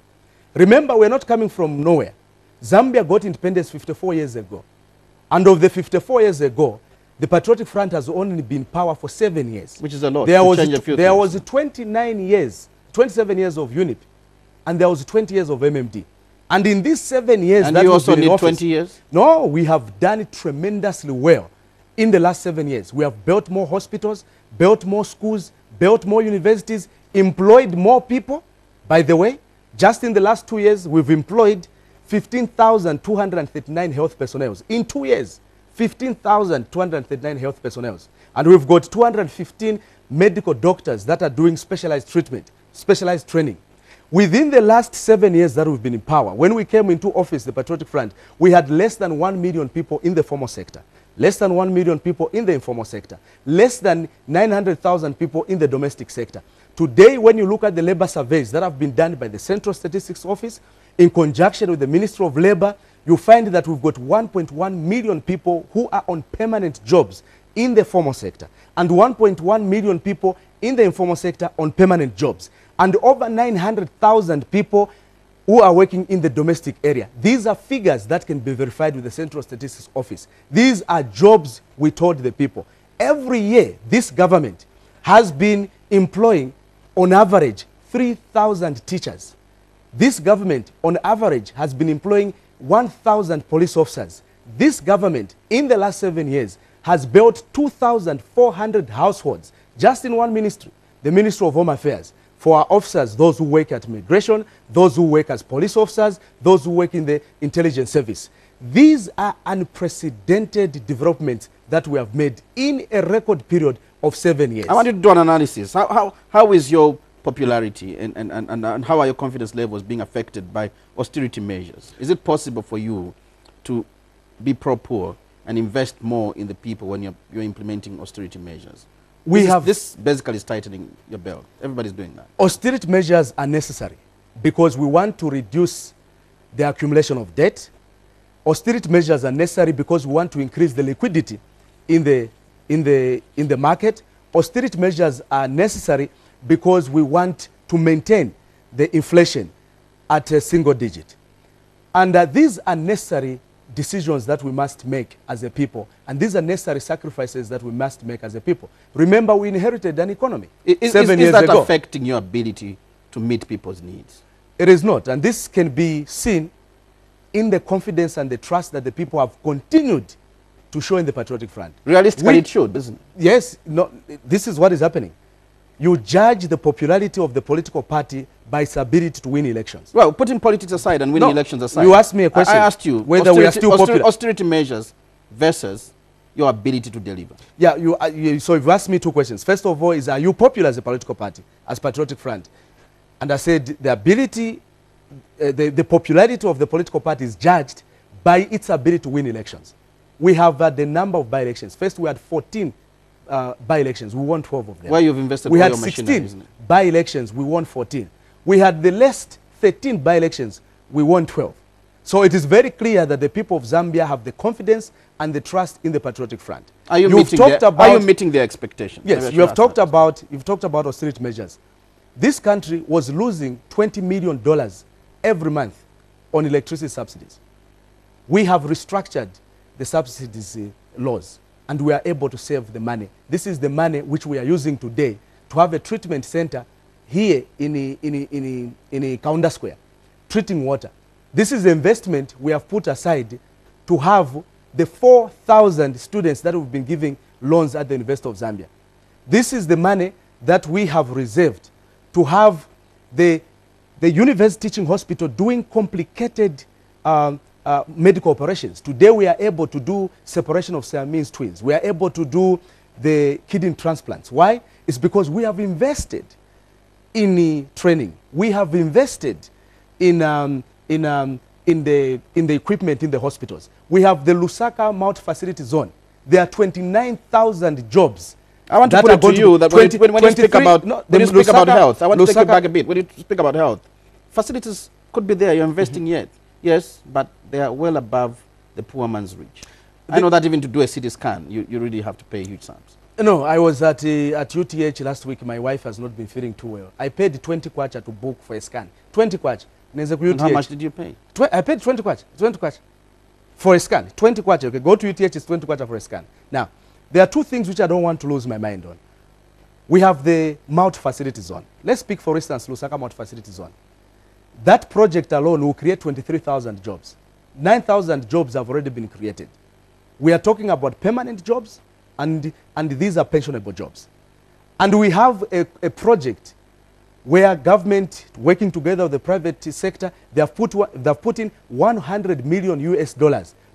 Remember, we're not coming from nowhere. Zambia got independence 54 years ago. And of the 54 years ago, the Patriotic Front has only been in power for 7 years. Which is a lot. There was 27 years of UNIP, and there was 20 years of MMD. And in these 7 years... And you also need 20 years? No, we have done it tremendously well. In the last 7 years, we have built more hospitals, built more schools, built more universities, employed more people. By the way, just in the last 2 years, we've employed 15,239 health personnel. In 2 years, 15,239 health personnel. And we've got 215 medical doctors that are doing specialized treatment, specialized training. Within the last 7 years that we've been in power, when we came into office, the Patriotic Front, we had less than 1 million people in the formal sector, less than 1 million people in the informal sector, less than 900,000 people in the domestic sector. Today, when you look at the labor surveys that have been done by the Central Statistics Office, in conjunction with the Ministry of Labor, you find that we've got 1.1 million people who are on permanent jobs in the formal sector, and 1.1 million people in the informal sector on permanent jobs, and over 900,000 people who are working in the domestic area. These are figures that can be verified with the Central Statistics Office. These are jobs we told the people. Every year, this government has been employing, on average, 3,000 teachers. This government, on average, has been employing 1,000 police officers. This government, in the last 7 years, has built 2,400 households just in one ministry, the Ministry of Home Affairs, for our officers, those who work at migration, those who work as police officers, those who work in the intelligence service. These are unprecedented developments that we have made in a record period of 7 years. I want you to do an analysis. How is your popularity and how are your confidence levels being affected by austerity measures? Is it possible for you to be pro-poor and invest more in the people when you're implementing austerity measures? This basically is tightening your belt. Everybody's doing that. Austerity measures are necessary because we want to reduce the accumulation of debt. Austerity measures are necessary because we want to increase the liquidity in the market. Austerity measures are necessary because we want to maintain the inflation at a single digit. And these are necessary decisions that we must make as a people. And these are necessary sacrifices that we must make as a people. Remember, we inherited an economy 7 years ago. Is that ago. affecting your ability to meet people's needs? It is not. And this can be seen in the confidence and the trust that the people have continued to show in the Patriotic Front. Realistically, it should, isn't it? Yes. No, this is what is happening. You judge the popularity of the political party by its ability to win elections. Well, putting politics aside and winning elections aside. You asked me a question. I asked you whether we are still popular. Austerity measures versus your ability to deliver. Yeah, so you've asked me two questions. First of all is, are you popular as a political party, as Patriotic Front? And I said the ability, the popularity of the political party is judged by its ability to win elections. We have the number of by-elections. First, we had 14 by-elections. We won 12 of them. Where you've invested we all had your machinery, 16 isn't it? by-elections. We won 14. We had the last 13 by-elections. We won 12. So it is very clear that the people of Zambia have the confidence and the trust in the Patriotic Front. Are you meeting their expectations? Yes, you've talked about austerity measures. This country was losing $20 million every month on electricity subsidies. We have restructured the subsidies laws, and we are able to save the money. This is the money which we are using today to have a treatment center here in Kaunda Square, treating water. This is the investment we have put aside to have the 4,000 students that we've been giving loans at the University of Zambia. This is the money that we have reserved to have the University Teaching Hospital doing complicated medical operations. Today we are able to do separation of Siamese twins. We are able to do the kidney transplants. Why? It's because we have invested in training. We have invested in the equipment in the hospitals. We have the Lusaka multi-facility zone. There are 29,000 jobs. I want to put it to you that when you speak about health, I want to take you back a bit. When you speak about health, facilities could be there, you're investing yet. Yes, but they are well above the poor man's reach. I know that even to do a CT scan, you really have to pay huge sums. No, I was at UTH last week. My wife has not been feeling too well. I paid 20 kwacha to book for a scan. 20 kwacha. And how much did you pay? I paid 20 kwacha. 20 kwacha for a scan. 20 kwacha. Okay, go to UTH, it's 20 kwacha for a scan. Now, there are two things which I don't want to lose my mind on. We have the multi-facility zone. Let's speak, for instance, Lusaka multi-facility zone. That project alone will create 23,000 jobs. 9,000 jobs have already been created. We are talking about permanent jobs, and these are pensionable jobs. And we have a project where government, working together with the private sector, they have put in $100 million US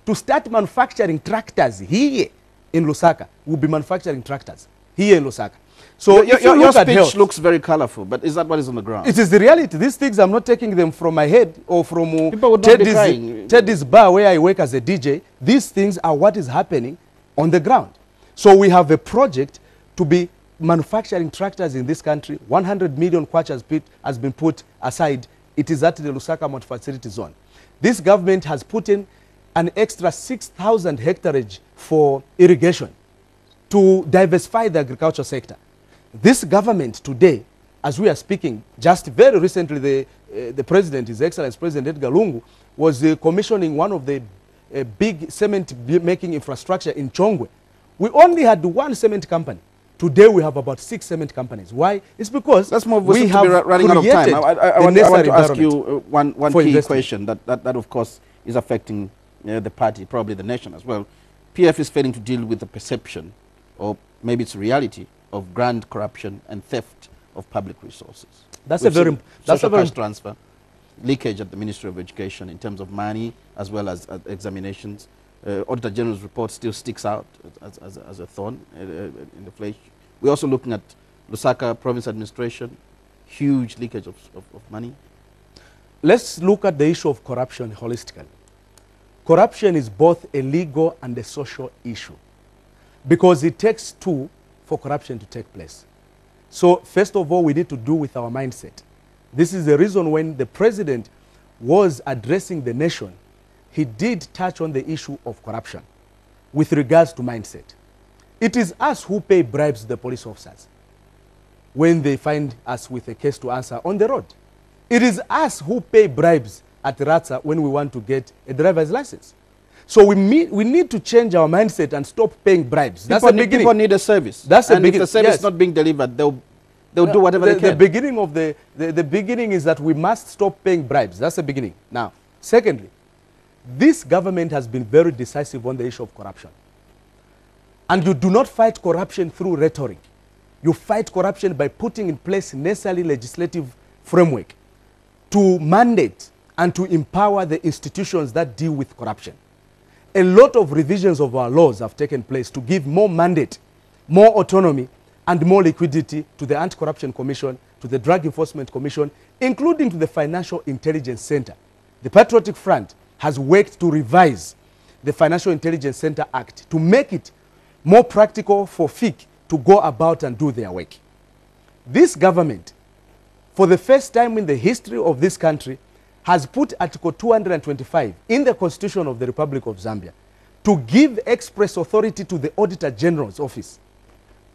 to start manufacturing tractors here in Lusaka. We'll be manufacturing tractors here inLusaka. So your speech looks very colorful, but is that what is on the ground? It is the reality. These things, I'm not taking them from my head or from Teddy's bar where I work as a DJ. These things are what is happening on the ground. So we have a project to be manufacturing tractors in this country. 100 million kwacha has been put aside. It is at the Lusaka multi-facility zone. This government has put in an extra 6,000 hectareage for irrigation to diversify the agriculture sector. This government today, as we are speaking, just very recently, the president, His Excellency President Edgar Lungu, was commissioning one of the big cement-making infrastructure in Chongwe. We only had one cement company. Today we have about 6 cement companies. Why? It's because we have running out of time. I want to ask you one key question that of course is affecting the party, probably the nation as well. PF is failing to deal with the perception, or maybe it's reality, of grand corruption and theft of public resources. That's a very cash transfer, leakage at the Ministry of Education in terms of money as well as examinations. Auditor General's report still sticks out as a thorn in the flesh. We're also looking at Lusaka province administration, huge leakage of money. Let's look at the issue of corruption holistically. Corruption is both a legal and a social issue because it takes two for corruption to take place. So first of all, we need to do with our mindset. This is the reason when the president was addressing the nation, he did touch on the issue of corruption with regards to mindset. It is us who pay bribes to the police officers when they find us with a case to answer on the road. It is us who pay bribes at Ratsa when we want to get a driver's license. So we need to change our mindset and stop paying bribes. That's the beginning. People need a service. That's the beginning. If the service is not being delivered, they'll do whatever they can. The beginning of the beginning is that we must stop paying bribes. That's the beginning. Now, secondly, this government has been very decisive on the issue of corruption. And you do not fight corruption through rhetoric. You fight corruption by putting in place necessary legislative framework to mandate and to empower the institutions that deal with corruption. A lot of revisions of our laws have taken place to give more mandate, more autonomy, and more liquidity to the Anti-Corruption Commission, to the Drug Enforcement Commission, including to the Financial Intelligence Center. The Patriotic Front has worked to revise the Financial Intelligence Center Act to make it more practical for FIC to go about and do their work. This government, for the first time in the history of this country, has put Article 225 in the Constitution of the Republic of Zambia to give express authority to the Auditor General's office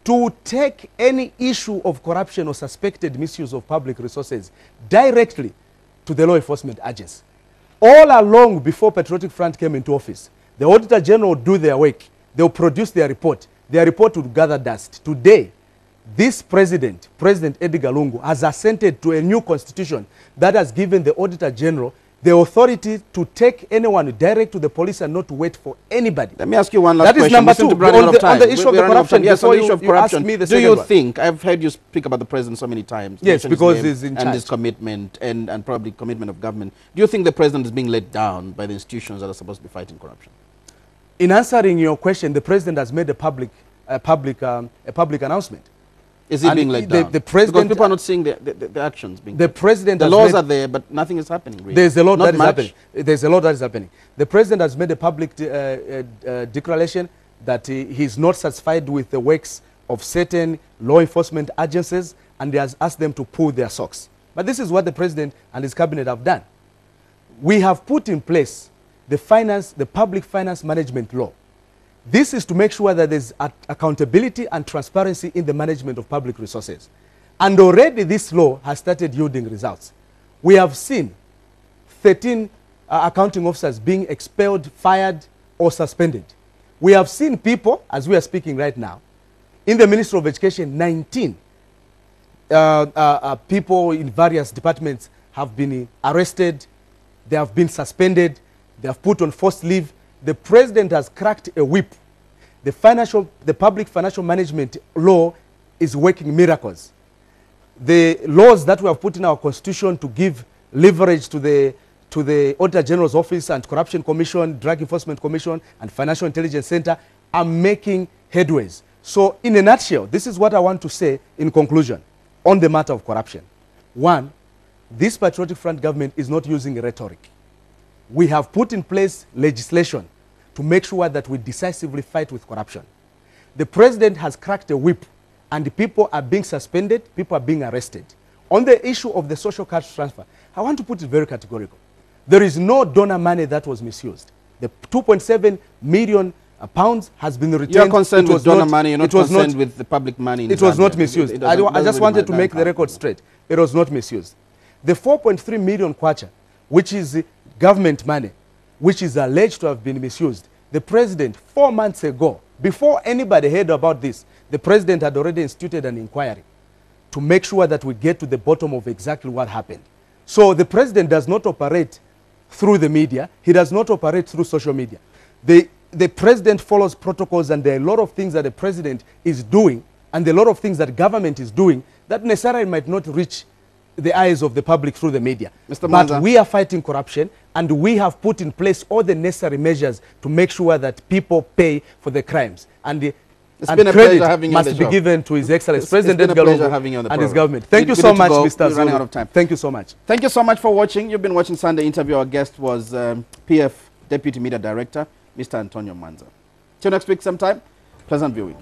to take any issue of corruption or suspected misuse of public resources directly to the law enforcement agency. All along, before Patriotic Front came into office, the Auditor General would do their work. They'll produce their report. Their report would gather dust. Today, this president, President Edgar Lungu, has assented to a new constitution that has given the Auditor General the authority to take anyone direct to the police and not to wait for anybody. Let me ask you one last question. That is number two. On the issue of the corruption, yes, on the issue of corruption, do you think, I've heard you speak about the president so many times. Yes, because he's in charge. And his commitment, and probably commitment of government. Do you think the president is being let down by the institutions that are supposed to be fighting corruption? In answering your question, the president has made a public announcement. Is he being let down? The president, because people are not seeing the actions being the president. The laws are there, but nothing is happening. Really. There's a lot not that is much. happening. There's a lot that is happening. The president has made a public declaration that he's not satisfied with the works of certain law enforcement agencies, and he has asked them to pull their socks. But this is what the president and his cabinet have done. We have put in place the public finance management law. This is to make sure that there's accountability and transparency in the management of public resources. And already this law has started yielding results. We have seen 13 accounting officers being expelled, fired, or suspended. We have seen people, as we are speaking right now, in the Ministry of Education, 19 people in various departments have been arrested, they have been suspended, they have put on forced leave. The president has cracked a whip. The public financial management law is working miracles. The laws that we have put in our constitution to give leverage to the Auditor General's office and Corruption Commission, Drug Enforcement Commission, and Financial Intelligence Center are making headways. So in a nutshell, this is what I want to say in conclusion on the matter of corruption. One, this Patriotic Front government is not using rhetoric. We have put in place legislation to make sure that we decisively fight with corruption. The president has cracked a whip, and people are being suspended, people are being arrested. On the issue of the social cash transfer, I want to put it very categorical. There is no donor money that was misused. The 2.7 million pounds has been returned. You're concerned with donor money, you're not concerned with the public money in It was Zambia. not misused. I just really wanted to make the record straight. It was not misused. The 4.3 million kwacha, which is government money, which is alleged to have been misused. The president, 4 months ago, before anybody heard about this, the president had already instituted an inquiry to make sure that we get to the bottom of exactly what happened. So the president does not operate through the media. He does not operate through social media. The president follows protocols, and there are a lot of things that the president is doing, and a lot of things that government is doing that necessarily might not reach the eyes of the public through the media. Mr. Mwanza. But we are fighting corruption, and we have put in place all the necessary measures to make sure that people pay for the crimes. And credit must be given to His Excellency President Edgar Lungu and his government. Thank you so much, Mr. Zulu. Running out of time. Thank you so much. Thank you so much for watching. You've been watching Sunday Interview. Our guest was PF Deputy Media Director, Mr. Antonio Mwanza. Till next week sometime, pleasant viewing.